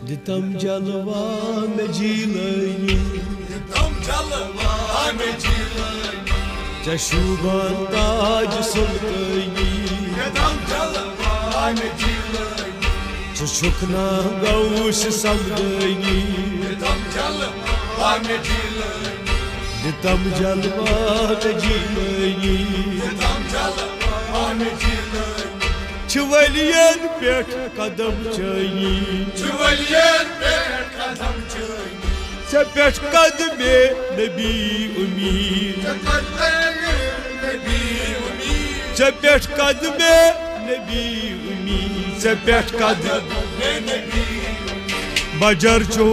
दितम जलवा में जीलनी चशुबन ताज सुल्तनी चुकना गौश समदनी दितम जलवा में जीलनी चवलियन पेट कदम चयी से पेट कदमे नबी उम्मीद से पेट कदमे नबी उम्मीद से पेट कदमे बजर चो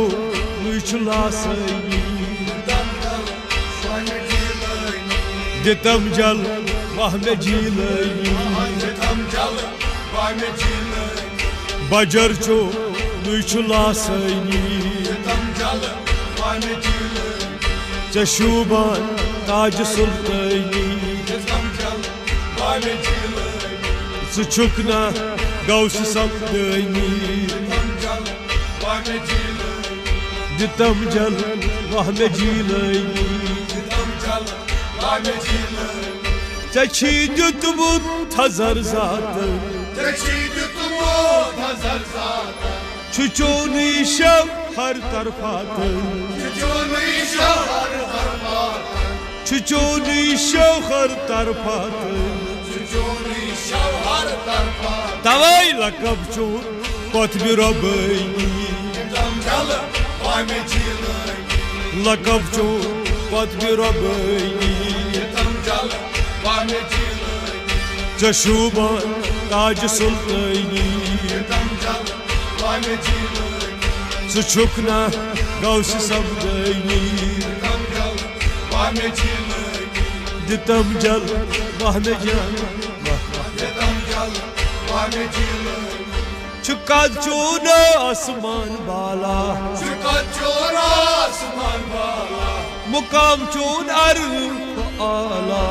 मुचला सही दितम जल वह में जीलनी बजर चो मुचला सही चशुबन ताज सुल्तनी चुकना गौश समदनी दितम जल वह में जीलनी चछी दुतमुत थजर जात छुचो निशव हर तरफात छुचो निशव हर तरफात तवाई लकब चो पथबी रबनी लकब चो पथबी रबनी चशुबन ताज सुल्तनी चुकना गौश समदनी दितम जल वह में चुका चोन आसमान बाला मुकाम चोन आला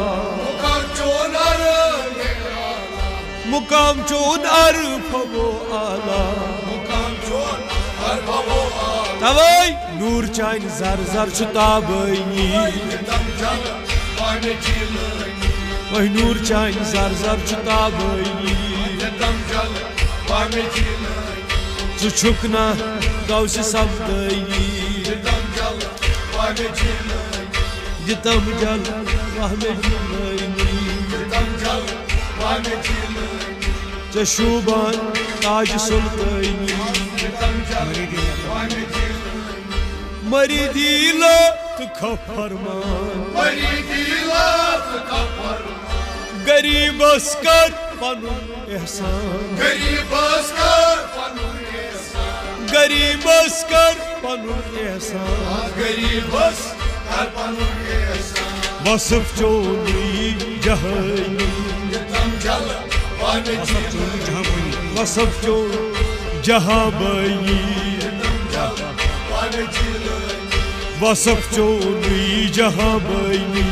मुकाम चोन वो आला तवाई नूर चाइन जर जर ताबनी वही नूर चाइन जर जर ताबनी चुकना गौश समदनी दितम जल वह में जीलनी चशुबन ताज सुल्तनी मरी दिला तो खफरमान गरीबस कर पनुन एहसान गरीबस कर पनुन एहसान वसफ चोनी जहानी वसफ चो जहाँ बनी वसफ चोनी जहाँ बनी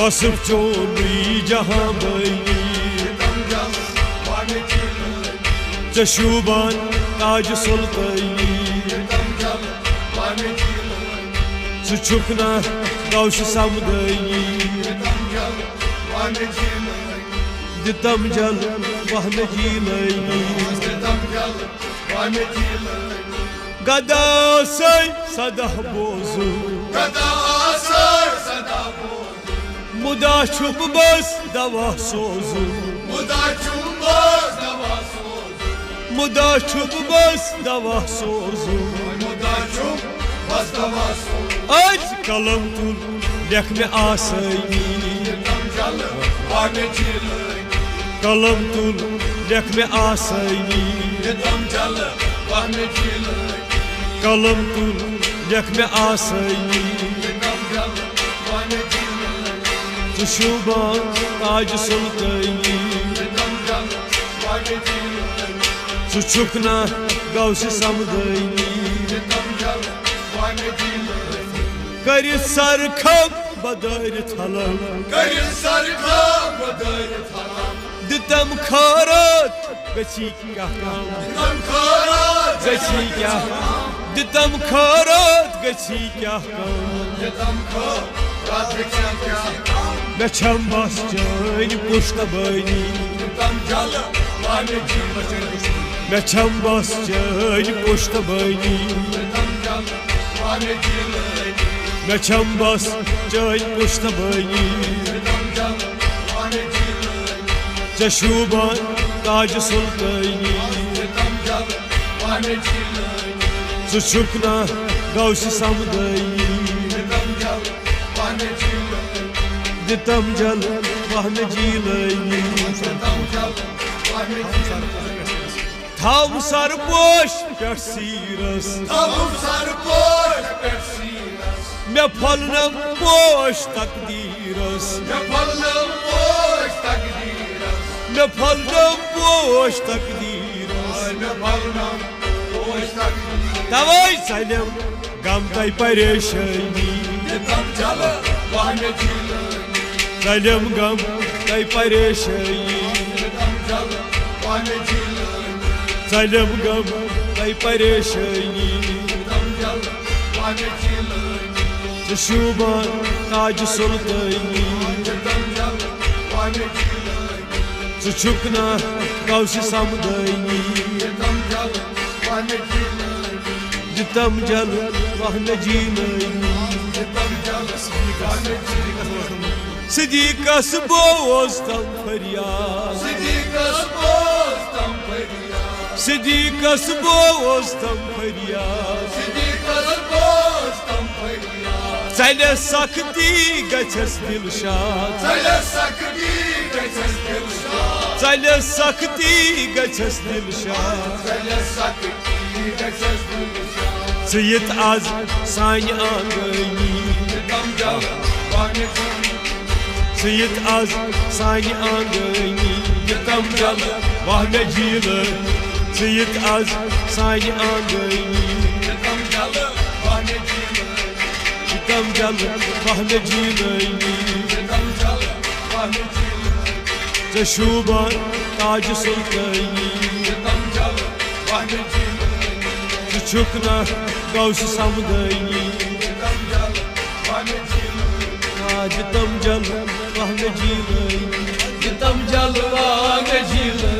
वसफ चोनी जहाँ बनी चशुबन ताज सुल्तनी चुकना गौश समदनी दितम जल वह में जीलनी गदा से सदा बोजू मुदा छुप बस दवा सोजू मुदा छुप बस दवा सोजू आज कलम तुल देख में आसनी कलम तुल देख में आसनी कलम तुल देख में आसनी चशुबन ताज सुल्तनी चुकना गौश समदनी कर सरखम बदर थलम दितम खारत गची क्या काम दितम खैरात गची क्या दितम खैरात गची क्या काम दितम खैरात गची क्या काम मैं छम्बास चैन पुश्तबनी दितम जल वाने जीवन मैं छम्बास चैन पुश्तबनी दितम जल वाने जीवन मैं छम्बास चैन पुश्तबनी दितम जल वाने जीवन चशुबान ताज सुल्तानी दितम जल वाने जीवन सुशुकना गौश समदनी दितम जल वाने जीवन दितम जल वहन जीलनी दितम जल वाने जीवन थाम सर पोश पेट सीरस तब सर पोश पेट्सीरस मैं फलनम पोश तकदीरस मैं फलनम पोश तकदीरस मैं फलनम पोश तकदीरस मैं फलनम पोश तकदीरस तवै सलम गम तय परेशानी दितम जल वाने जीवन सलम गम तय परेशानी दितम जल वाने जीवन सलम गम तय परेशानी दितम जल वाने जीवन चशुबान ताज सुल्तानी दितम जल वाने जीवन सुशुकना गौश समदनी दितम जल वाने जीवन दितम जल वहन जीलनी दितम जल वाने जीवन सदीकस बोस तम फरियाद सिद्दीक़स बोस तम फरियाद सदीकस बोस तम फरियाद सिद्दीक़स बोस तम फरियाद चले सख्ती गछस दिलशाद चले सकती गछस दिलशाद चले सख्ती गछस दिलशाद चले सकती गछस दिलशाद सयत आज सानि आंगनी दितम जल वाने जीवन सयत आज सानि आंगनी दितम जल वहन झील सयत आज सानि आंगनी दितम जल वाने जीवन दितम जल वहन झीलनी दितम जल वाने जीवन चशुबान ताज सुल्तानी दितम जल वाने जीवन छुकना गौश समदनी दितम जल वाने जीवन दितम जल वहन झीलनी दितम जल वाने जीवन